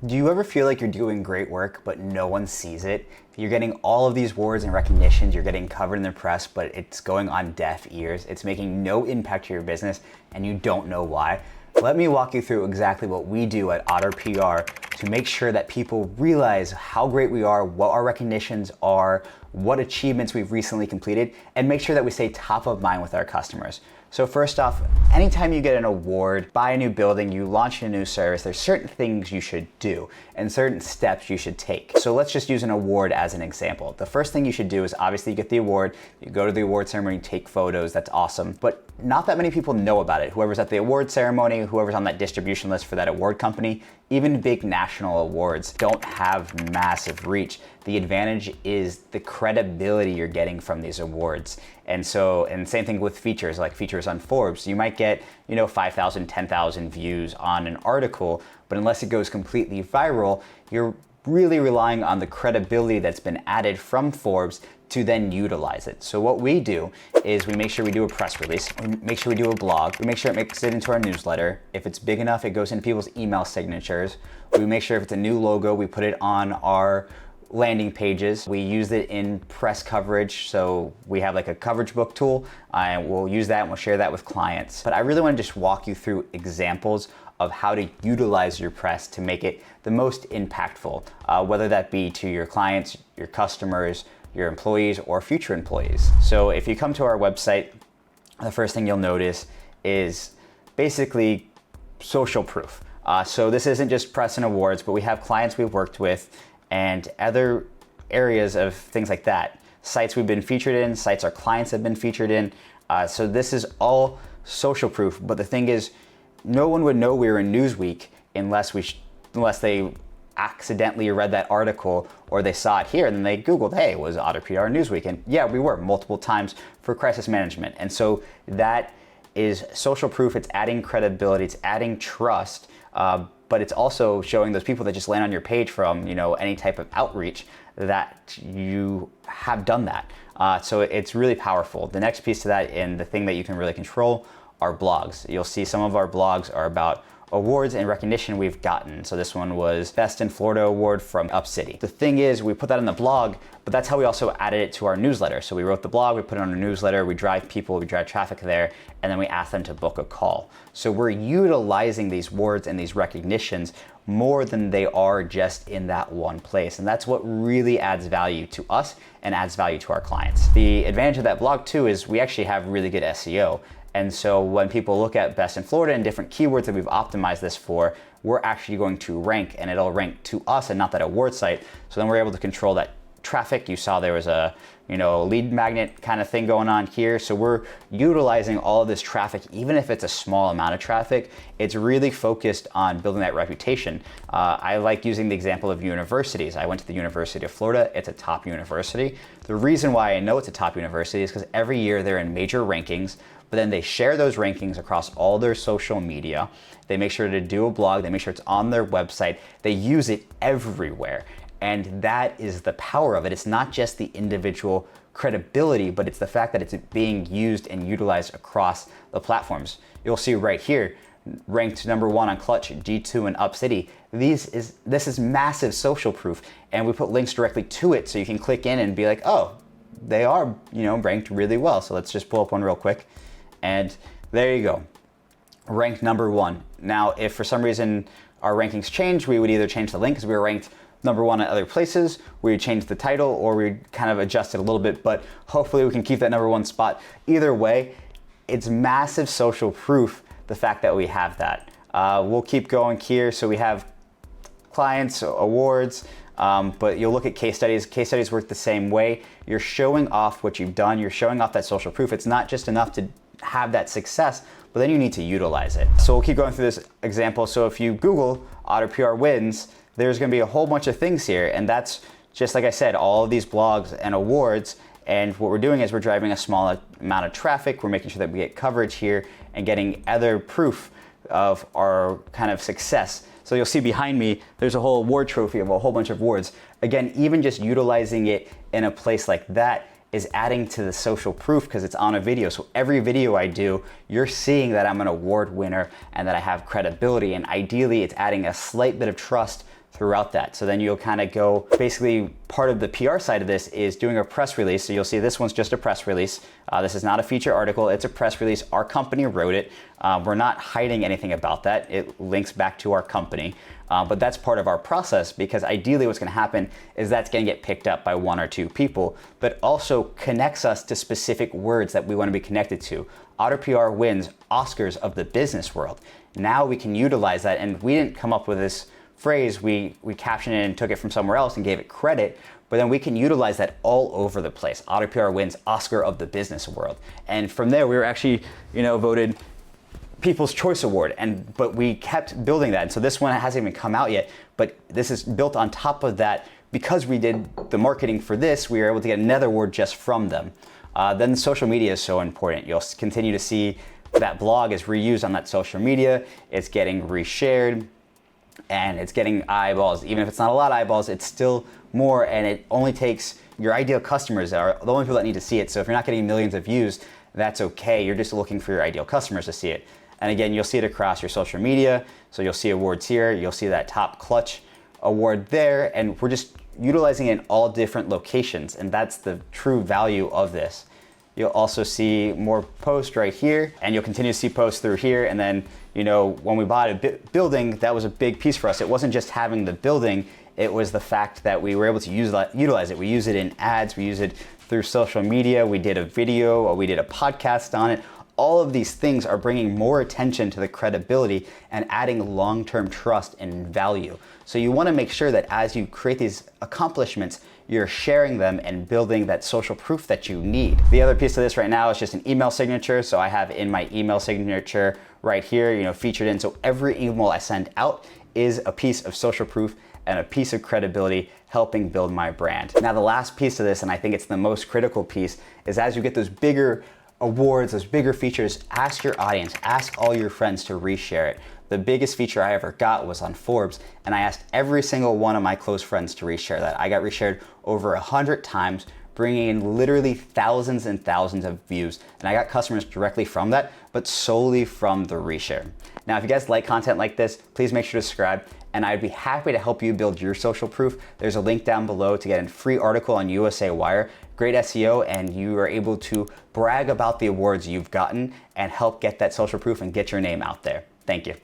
Do you ever feel like you're doing great work, but no one sees it? You're getting all of these awards and recognitions, you're getting covered in the press, but it's going on deaf ears. It's making no impact to your business, and you don't know why. Let me walk you through exactly what we do at Otter PR to make sure that people realize how great we are, what our recognitions are, what achievements we've recently completed, and make sure that we stay top of mind with our customers. So first off, anytime you get an award, buy a new building, you launch a new service, there's certain things you should do and certain steps you should take. So let's just use an award as an example. The first thing you should do is obviously you get the award, you go to the award ceremony, take photos, that's awesome, but not that many people know about it. Whoever's at the award ceremony, whoever's on that distribution list for that award company, even big national awards don't have massive reach. The advantage is the credibility you're getting from these awards. And same thing with features, like features on Forbes. You might get, 5,000, 10,000 views on an article, but unless it goes completely viral, you're really relying on the credibility that's been added from Forbes to then utilize it. So what we do is we make sure we do a press release, we make sure we do a blog, we make sure it makes it into our newsletter. If it's big enough, it goes into people's email signatures. We make sure if it's a new logo, we put it on our landing pages. We use it in press coverage, so we have like a coverage book tool, and we'll use that and we'll share that with clients. But I really want to just walk you through examples of how to utilize your press to make it the most impactful, whether that be to your clients, your customers, your employees, or future employees. So if you come to our website, the first thing you'll notice is basically social proof. So this isn't just press and awards, but we have clients we've worked with and other areas of things like that. Sites we've been featured in, sites our clients have been featured in. So this is all social proof, but the thing is, no one would know we were in Newsweek unless they accidentally read that article or they saw it here and then they Googled, hey, was Otter PR Newsweek? And yeah, we were multiple times for crisis management. And so that is social proof. It's adding credibility, it's adding trust, but it's also showing those people that just land on your page from any type of outreach that you have done that. So it's really powerful. The next piece to that, and the thing that you can really control, are blogs. You'll see some of our blogs are about awards and recognition we've gotten. So this one was Best in Florida Award from Up City. The thing is, we put that in the blog, but that's how we also added it to our newsletter. So we wrote the blog, we put it on our newsletter, we drive traffic there, and then we ask them to book a call. So we're utilizing these awards and these recognitions more than they are just in that one place. And that's what really adds value to us and adds value to our clients. The advantage of that blog too is we actually have really good SEO. And so when people look at Best in Florida and different keywords that we've optimized this for, we're actually going to rank, and it'll rank to us and not that award site. So then we're able to control that traffic. You saw there was a lead magnet kind of thing going on here. So we're utilizing all of this traffic, even if it's a small amount of traffic. It's really focused on building that reputation. I like using the example of universities. I went to the University of Florida. It's a top university. The reason why I know it's a top university is because every year they're in major rankings, but then they share those rankings across all their social media. They make sure to do a blog, they make sure it's on their website, they use it everywhere. And that is the power of it. It's not just the individual credibility, but it's the fact that it's being used and utilized across the platforms. You'll see right here, ranked number 1 on Clutch, G2, and Up City. This is massive social proof, and we put links directly to it so you can click in and be like, oh, they are ranked really well. So let's just pull up one real quick. And there you go, ranked number 1. Now, if for some reason our rankings change, we would either change the link because we were ranked number 1 at other places, we would change the title, or we'd kind of adjust it a little bit, but hopefully we can keep that number 1 spot. Either way, it's massive social proof, the fact that we have that. We'll keep going here. So we have clients, awards, but you'll look at case studies. Case studies work the same way. You're showing off what you've done. You're showing off that social proof. It's not just enough to have that success, but then you need to utilize it. So we'll keep going through this example. So if you Google Otter PR wins, there's going to be a whole bunch of things here. And that's just like I said, all of these blogs and awards. And what we're doing is we're driving a small amount of traffic. We're making sure that we get coverage here and getting other proof of our kind of success. So you'll see behind me, there's a whole award trophy of a whole bunch of awards. Again, even just utilizing it in a place like that is adding to the social proof because it's on a video. So every video I do, you're seeing that I'm an award winner and that I have credibility. And ideally, it's adding a slight bit of trust throughout that. So then you'll kind of go, basically part of the PR side of this is doing a press release. So you'll see this one's just a press release. This is not a feature article, it's a press release. Our company wrote it. We're not hiding anything about that. It links back to our company. But that's part of our process, because ideally what's gonna happen is that's gonna get picked up by 1 or 2 people, but also connects us to specific words that we wanna be connected to. Otter PR wins Oscars of the business world. Now we can utilize that, and we didn't come up with this phrase, we captioned it and took it from somewhere else and gave it credit, but then we can utilize that all over the place. Otter PR wins Oscar of the business world. And from there, we were actually, voted People's Choice Award, but we kept building that. And so this one hasn't even come out yet, but this is built on top of that. Because we did the marketing for this, we were able to get another award just from them. Then social media is so important. You'll continue to see that blog is reused on that social media, it's getting reshared, and it's getting eyeballs. Even if it's not a lot of eyeballs, it's still more, and it only takes your ideal customers are the only people that need to see it. So if you're not getting millions of views, that's okay. You're just looking for your ideal customers to see it. And again, you'll see it across your social media. So you'll see awards here, you'll see that top clutch award there, and we're just utilizing it in all different locations, and that's the true value of this. You'll also see more posts right here, and you'll continue to see posts through here. And then, when we bought a building, that was a big piece for us. It wasn't just having the building, it was the fact that we were able to utilize it. We use it in ads, we use it through social media, we did a video, or we did a podcast on it. All of these things are bringing more attention to the credibility and adding long-term trust and value. So you want to make sure that as you create these accomplishments, you're sharing them and building that social proof that you need. The other piece of this right now is just an email signature. So I have in my email signature right here, featured in. So every email I send out is a piece of social proof and a piece of credibility helping build my brand. Now, the last piece of this, and I think it's the most critical piece, is as you get those bigger awards, those bigger features, ask your audience, ask all your friends to reshare it. The biggest feature I ever got was on Forbes, and I asked every single one of my close friends to reshare that. I got reshared over 100 times, bringing in literally thousands and thousands of views. And I got customers directly from that, but solely from the reshare. Now, if you guys like content like this, please make sure to subscribe, and I'd be happy to help you build your social proof. There's a link down below to get a free article on USA Wire. Great SEO, and you are able to brag about the awards you've gotten and help get that social proof and get your name out there. Thank you.